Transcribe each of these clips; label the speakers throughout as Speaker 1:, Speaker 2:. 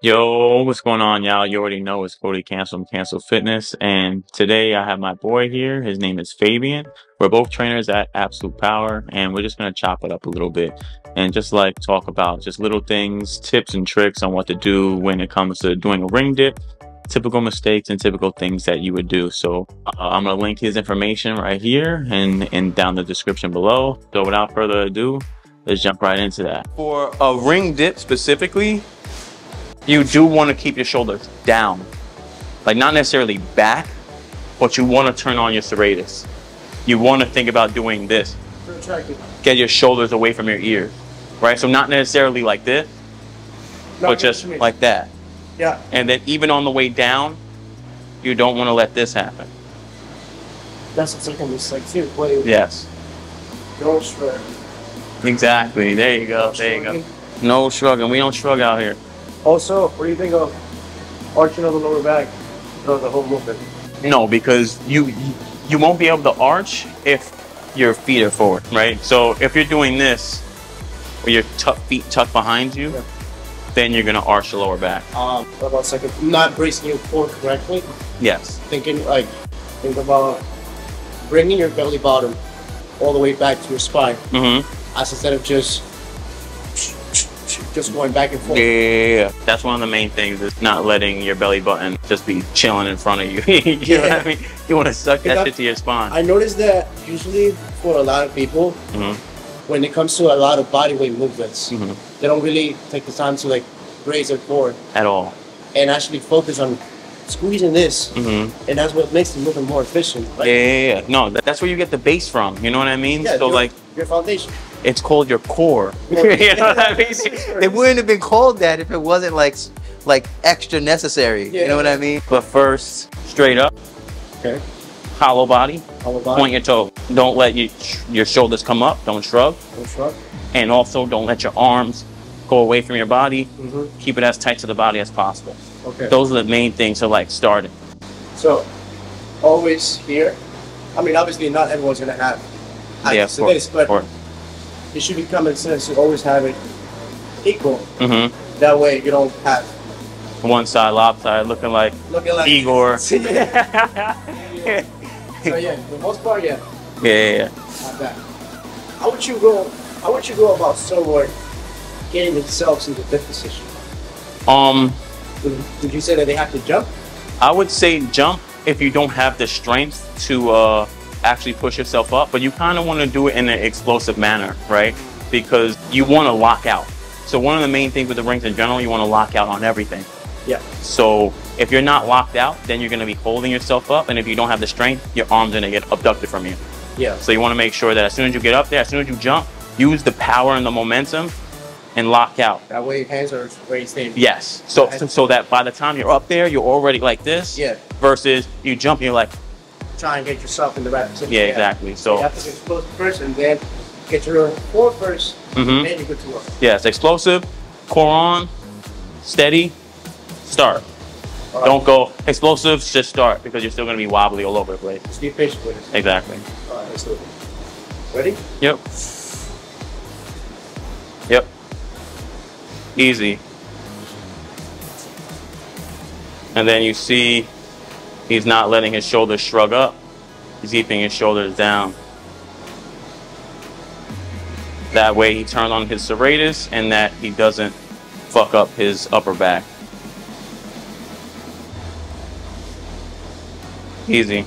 Speaker 1: Yo, what's going on, y'all? You already know it's Cody Cancel from Cancel Fitness, and today I have my boy here. His name is Fabian. We're both trainers at Absolute Power, and we're just gonna chop it up a little bit and just like talk about just little things, tips and tricks on what to do when it comes to doing a ring dip, typical mistakes and typical things that you would do. So I'm gonna link his information right here and down the description below. So without further ado, let's jump right into that. For a ring dip specifically, you do want to keep your shoulders down, like not necessarily back, but you want to turn on your serratus. You want to think about doing this. Get your shoulders away from your ears, right? So not necessarily like this, but just like that.
Speaker 2: Yeah.
Speaker 1: And then even on the way down, you don't want to let this happen.
Speaker 2: That's a second mistake too.
Speaker 1: Yes.
Speaker 2: Don't shrug.
Speaker 1: Exactly. There you go. There you go. No shrugging. We don't shrug out here.
Speaker 2: Also, what do you think of arching of the lower back throughout the whole movement?
Speaker 1: No, because you won't be able to arch if your feet are forward, right? So if you're doing this, where your feet tucked behind you, then you're gonna arch the lower back.
Speaker 2: What about second? Not bracing your core correctly.
Speaker 1: Yes.
Speaker 2: Think about bringing your belly bottom all the way back to your spine. As instead of just going back and forth.
Speaker 1: Yeah. That's one of the main things, is not letting your belly button just be chilling in front of you. You know what I mean? You want to suck that shit to your spine.
Speaker 2: I noticed that usually for a lot of people, when it comes to a lot of body weight movements, they don't really take the time to like raise their core
Speaker 1: at all,
Speaker 2: and actually focus on squeezing this, and that's what makes the movement more efficient. Right?
Speaker 1: Yeah. No, that's where you get the base from. You know what I mean?
Speaker 2: Yeah,
Speaker 1: so like
Speaker 2: your foundation.
Speaker 1: It's called your core. You know what I mean?
Speaker 3: It wouldn't have been called that if it wasn't like extra necessary.
Speaker 2: Yeah,
Speaker 3: you know what I mean?
Speaker 1: But first, straight up.
Speaker 2: Okay.
Speaker 1: Hollow body.
Speaker 2: Hollow body.
Speaker 1: Point your toe. Don't let your shoulders come up. Don't shrug.
Speaker 2: Don't shrug.
Speaker 1: And also, don't let your arms go away from your body. Keep it as tight to the body as possible.
Speaker 2: Okay.
Speaker 1: Those are the main things to like starting.
Speaker 2: So, always here. I mean, obviously, not everyone's gonna have access to this, but it should be common sense to always have it equal. That way, you don't have
Speaker 1: one side lopsided, looking like Igor.
Speaker 2: So yeah, for the most part, yeah.
Speaker 1: Yeah.
Speaker 2: Not that. How would you go about someone getting themselves into this position? Would you say that they have to jump?
Speaker 1: I would say jump if you don't have the strength to actually push yourself up, but you kind of want to do it in an explosive manner, right? Because you want to lock out. So one of the main things with the rings in general, you want to lock out on everything.
Speaker 2: Yeah.
Speaker 1: So if you're not locked out, then you're going to be holding yourself up, and if you don't have the strength, your arm's going to get abducted from you.
Speaker 2: Yeah.
Speaker 1: So you want to make sure that as soon as you get up there, as soon as you jump, use the power and the momentum and lock out.
Speaker 2: That way your hands are raised in.
Speaker 1: Yes. So that by the time you're up there, you're already like this.
Speaker 2: Yeah.
Speaker 1: Versus you jump and you're like,
Speaker 2: try and get yourself in the right position.
Speaker 1: Yeah, exactly. So
Speaker 2: you have to get explosive first, and then get your core first, then you go to work.
Speaker 1: Yes, explosive, core on, steady, start.
Speaker 2: Right.
Speaker 1: Don't go explosive, just start, because you're still going to be wobbly all over the place.
Speaker 2: Just be patient with it.
Speaker 1: Exactly.
Speaker 2: All right, let's do it. Ready?
Speaker 1: Yep. Yep. Easy. And then you see he's not letting his shoulders shrug up. He's keeping his shoulders down. That way he turns on his serratus and that he doesn't fuck up his upper back. Easy.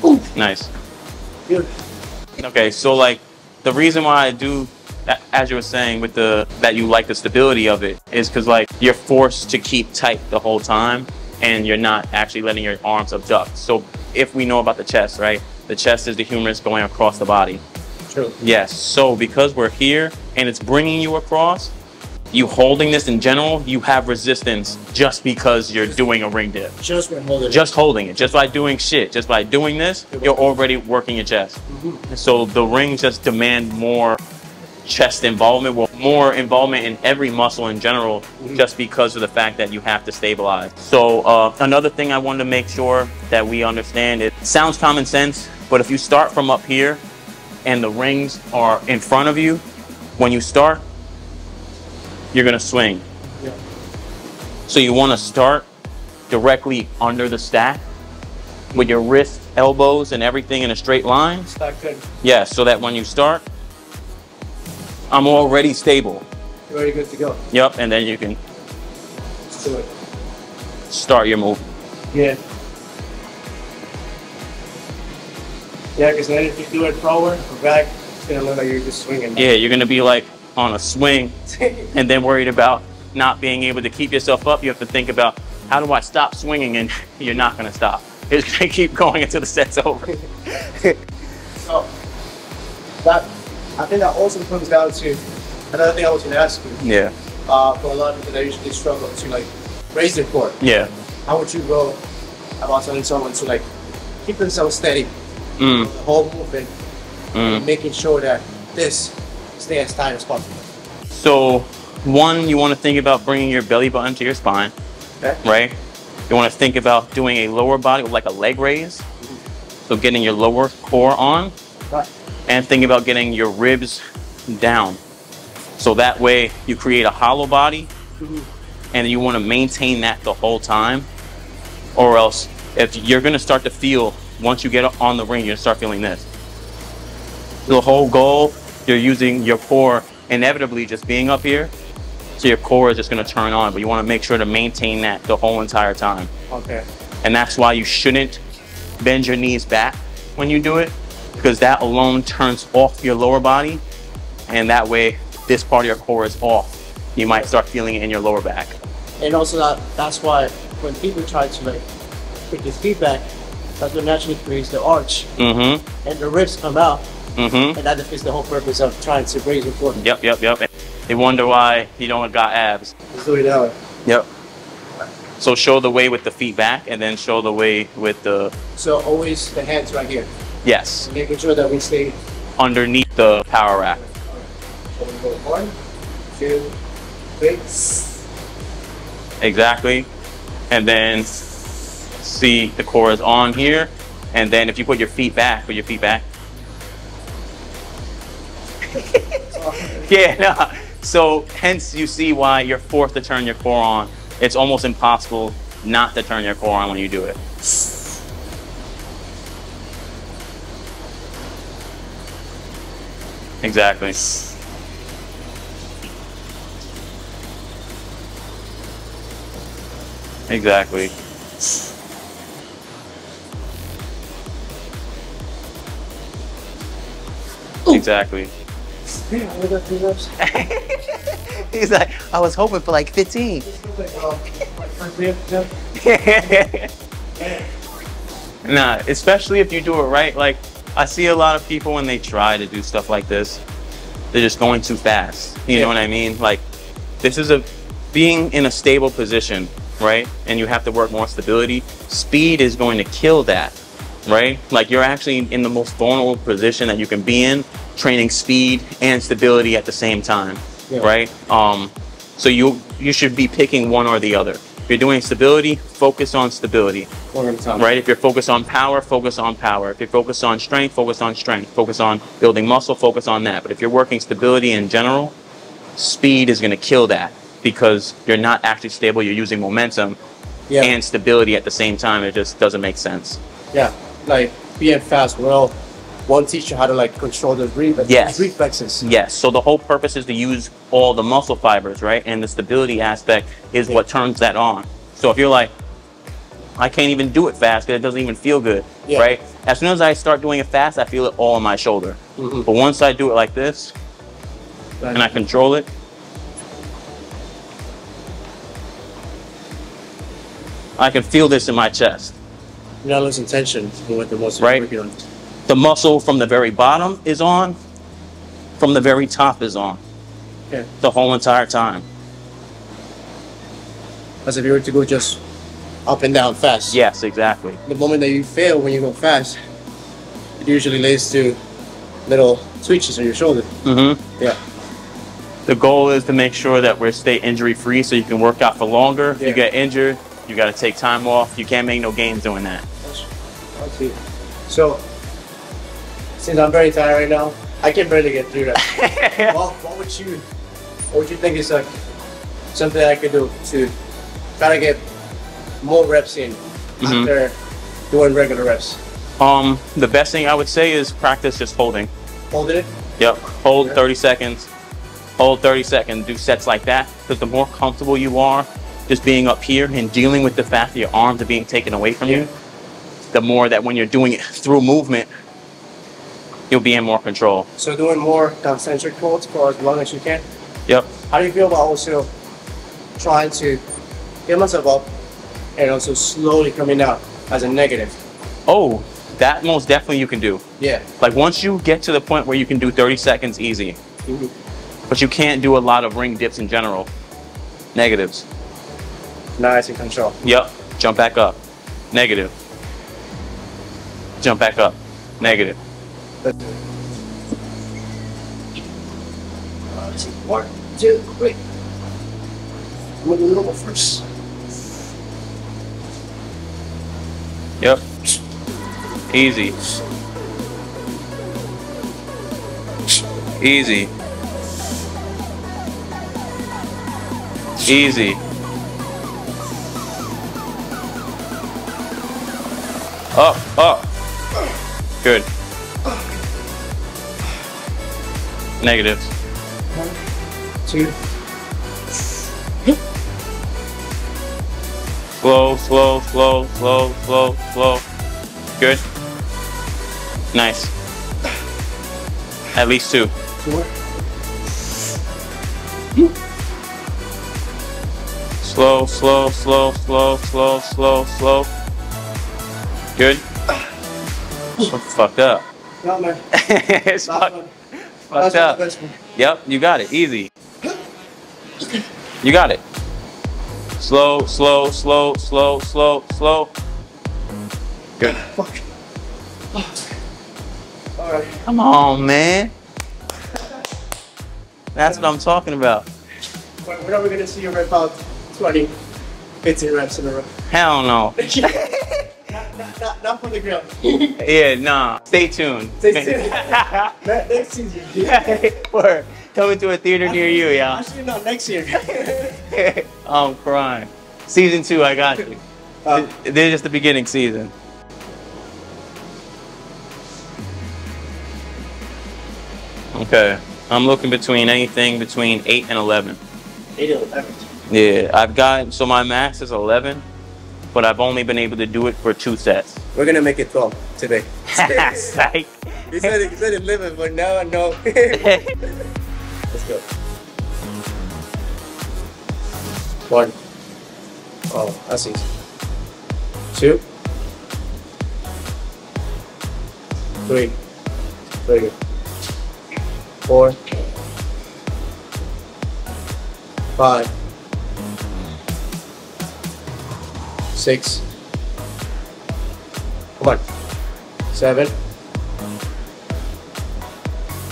Speaker 2: Ooh.
Speaker 1: Nice.
Speaker 2: Good.
Speaker 1: Okay, so like the reason why I do, as you were saying, with that you like the stability of it, is because like you're forced to keep tight the whole time and you're not actually letting your arms abduct. So if we know about the chest, right? The chest is the humerus going across the body.
Speaker 2: True.
Speaker 1: Yes, so because we're here and it's bringing you across, you holding this in general, you have resistance just because you're doing a ring dip.
Speaker 2: Just holding it.
Speaker 1: Just holding it. Just by doing shit. Just by doing this, you're already working your chest. So the rings just demand more chest involvement, more involvement in every muscle in general, just because of the fact that you have to stabilize. So another thing I wanted to make sure that we understand, it sounds common sense, but if you start from up here and the rings are in front of you, when you start, you're gonna swing. Yeah. So you wanna start directly under the stack with your wrists, elbows, and everything in a straight line. Yeah, so that when you start, I'm already stable.
Speaker 2: You're already good to go.
Speaker 1: Yep, and then you can start your move.
Speaker 2: Yeah. Yeah, because then if you do it forward or back, it's gonna look like you're just swinging.
Speaker 1: Yeah, you're gonna be like on a swing and then worried about not being able to keep yourself up. You have to think about, how do I stop swinging? And you're not gonna stop. It's gonna keep going until the set's over.
Speaker 2: So, I think that also comes down to another thing I was gonna ask you.
Speaker 1: Yeah.
Speaker 2: For a lot of people that usually struggle to like raise their core.
Speaker 1: Yeah.
Speaker 2: How would you go about telling someone to like keep themselves steady, the whole movement, and making sure that this stays as tight as possible?
Speaker 1: So, one, you want to think about bringing your belly button to your spine, right? You want to think about doing a lower body, like a leg raise. So getting your lower core on, and think about getting your ribs down. So that way you create a hollow body, and you want to maintain that the whole time. Or else, if you're going to start to feel, once you get on the ring, you're going to start feeling this. The whole goal, you're using your core inevitably just being up here. So your core is just going to turn on, but you want to make sure to maintain that the whole entire time.
Speaker 2: Okay.
Speaker 1: And that's why you shouldn't bend your knees back when you do it, because that alone turns off your lower body, and that way this part of your core is off. You might start feeling it in your lower back.
Speaker 2: And also that's why when people try to like put their feet back, that's what naturally creates the arch, and the ribs come out, and that defeats the whole purpose of trying to raise your core.
Speaker 1: Yep. They wonder why you don't got abs.
Speaker 2: Let's do it that way.
Speaker 1: Yep. So show the way with the feet back, and then show the way with the...
Speaker 2: So always the hands right here.
Speaker 1: Yes.
Speaker 2: Making sure that we stay
Speaker 1: underneath the power rack.
Speaker 2: So we go 1, 2, 3.
Speaker 1: Exactly. And then see the core is on here, and then if you put your feet back, yeah, no. So hence you see why you're forced to turn your core on. It's almost impossible not to turn your core on when you do it. Exactly. Exactly. Ooh. Exactly.
Speaker 3: He's like, I was hoping for like 15.
Speaker 1: Nah, especially if you do it right. Like, I see a lot of people when they try to do stuff like this, they're just going too fast. You know what I mean? Like, this is being in a stable position, right? And you have to work more stability. Speed is going to kill that, right? Like, you're actually in the most vulnerable position that you can be in, training speed and stability at the same time, right? So you should be picking one or the other. If you're doing stability, focus on stability, right? If you're focused on power, focus on power. If you're focused on strength, focus on strength. Focus on building muscle, focus on that. But if you're working stability in general, speed is going to kill that, because you're not actually stable. You're using momentum and stability at the same time. It just doesn't make sense.
Speaker 2: Yeah, like being fast, one teach you how to like control the reflexes.
Speaker 1: Yes. So the whole purpose is to use all the muscle fibers, right? And the stability aspect is what turns that on. So if you're like, I can't even do it fast because it doesn't even feel good, right? As soon as I start doing it fast, I feel it all on my shoulder. But once I do it like this, and I control it, I can feel this in my chest.
Speaker 2: You're not losing tension with the muscle.
Speaker 1: Right. The muscle from the very bottom is on, from the very top is on. The whole entire time.
Speaker 2: As if you were to go just up and down fast.
Speaker 1: Yes, exactly.
Speaker 2: The moment that you fail when you go fast, it usually leads to little twitches on your shoulder. Yeah.
Speaker 1: The goal is to make sure that we stay injury free so you can work out for longer. If you get injured, you got to take time off. You can't make no gains doing that.
Speaker 2: I see. So, since I'm very tired right now, I can barely get through that. Well, what would you think is like something I could do to try to get more reps in after doing regular reps?
Speaker 1: The best thing I would say is practice just holding.
Speaker 2: Holding it?
Speaker 1: Yep. Hold 30 seconds. Hold 30 seconds. Do sets like that. Because the more comfortable you are just being up here and dealing with the fact that your arms are being taken away from you, the more that when you're doing it through movement, you'll be in more control.
Speaker 2: So doing more concentric holds for as long as you can?
Speaker 1: Yep.
Speaker 2: How do you feel about also trying to get myself up and also slowly coming down as a negative?
Speaker 1: Oh, that most definitely you can do.
Speaker 2: Yeah.
Speaker 1: Like once you get to the point where you can do 30 seconds easy, but you can't do a lot of ring dips in general. Negatives.
Speaker 2: Nice and control.
Speaker 1: Yep. Jump back up. Negative. Jump back up. Negative.
Speaker 2: Let's see. 1, 2, 3. I'm gonna do a little more first.
Speaker 1: Yep. Easy. Easy. Easy. Up, up. Good. Negatives.
Speaker 2: 1, 2.
Speaker 1: Slow, slow, slow, slow, slow, slow. Good. Nice. At least 2.
Speaker 2: 4.
Speaker 1: Slow, slow, slow, slow, slow, slow, slow. Good. Fucked up.
Speaker 2: No, man.
Speaker 1: It's fucked up. Yep, you got it. Easy. You got it. Slow, slow, slow, slow, slow, slow. Good.
Speaker 2: Fuck. Alright.
Speaker 1: Come on, man. That's what I'm talking about.
Speaker 2: When are we gonna see you rep out 20, 15 reps in a row?
Speaker 1: Hell no.
Speaker 2: Not for the grill.
Speaker 1: Yeah, nah. Stay tuned.
Speaker 2: Stay tuned. Next season.
Speaker 1: We're coming to a theater near you, y'all.
Speaker 2: Actually, not next year.
Speaker 1: I'm crying. Season 2, I got you. This is just the beginning season. Okay. I'm looking between anything between 8 and 11.
Speaker 2: 8 and 11.
Speaker 1: Yeah, I've got, so my max is 11, but I've only been able to do it for 2 sets.
Speaker 2: We're gonna make it 12 today.
Speaker 1: Psych.
Speaker 2: You said 11, but now I know. Let's go. 1. Oh, that's easy. 2. 3. 4. 5. 6. Come on. 7.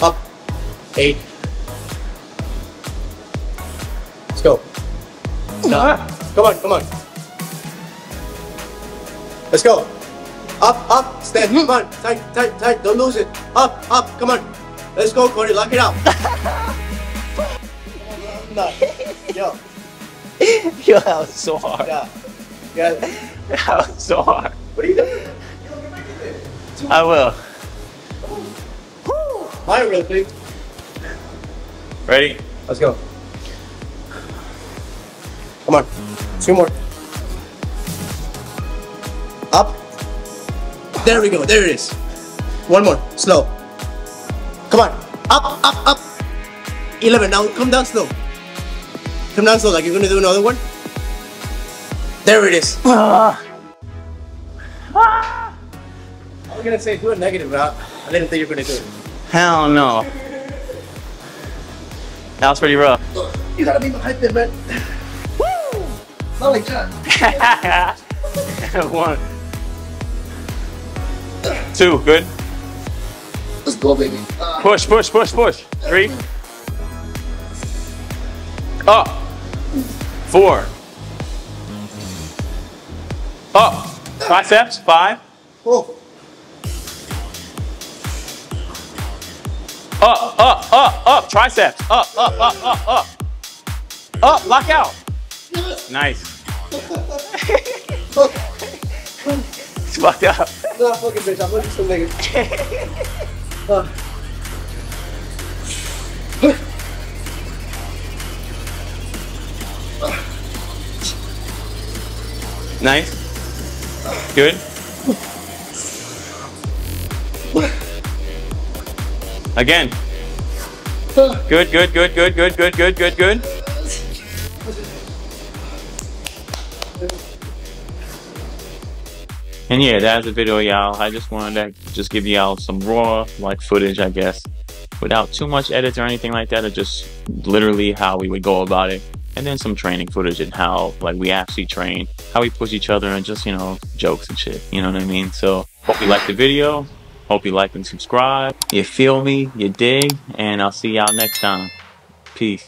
Speaker 2: Up. 8. Let's go. 9. Come on, come on. Let's go. Up, step. Come on. Tight. Don't lose it. Up, come on. Let's go, Cody. Lock it up. Yo.
Speaker 1: Yo, that was so hard.
Speaker 2: Yeah.
Speaker 1: That was so hard.
Speaker 2: What are you doing?
Speaker 1: I will.
Speaker 2: Mine real quick.
Speaker 1: Ready?
Speaker 2: Let's go. Come on. 2 more. Up. There we go. There it is. 1 more. Slow. Come on. Up. 11. Now come down slow. Come down slow like you're gonna do another one. There it is. I was gonna say do a negative, but I didn't think you were gonna do it.
Speaker 1: Hell no. That was pretty rough.
Speaker 2: You gotta be behind there, man. Woo! Not like that.
Speaker 1: 1. 2, good.
Speaker 2: Let's go, baby.
Speaker 1: Push. 3. Up. 4. Up. Triceps. 5.
Speaker 2: Oh.
Speaker 1: Up. Triceps. Up. Up. Lock out. Nice. It's fucked up.
Speaker 2: No, fucking bitch. I'm looking some niggas.
Speaker 1: Nice. Good. Again. Good. And yeah, that's the video, y'all. I just wanted to just give y'all some raw like footage, I guess, without too much edits or anything like that. It's just literally how we would go about it, and then some training footage and how like we actually train, how we push each other, and just, you know, jokes and shit. You know what I mean? So hope you liked the video. Hope you like and subscribe. You feel me? You dig? And I'll see y'all next time. Peace.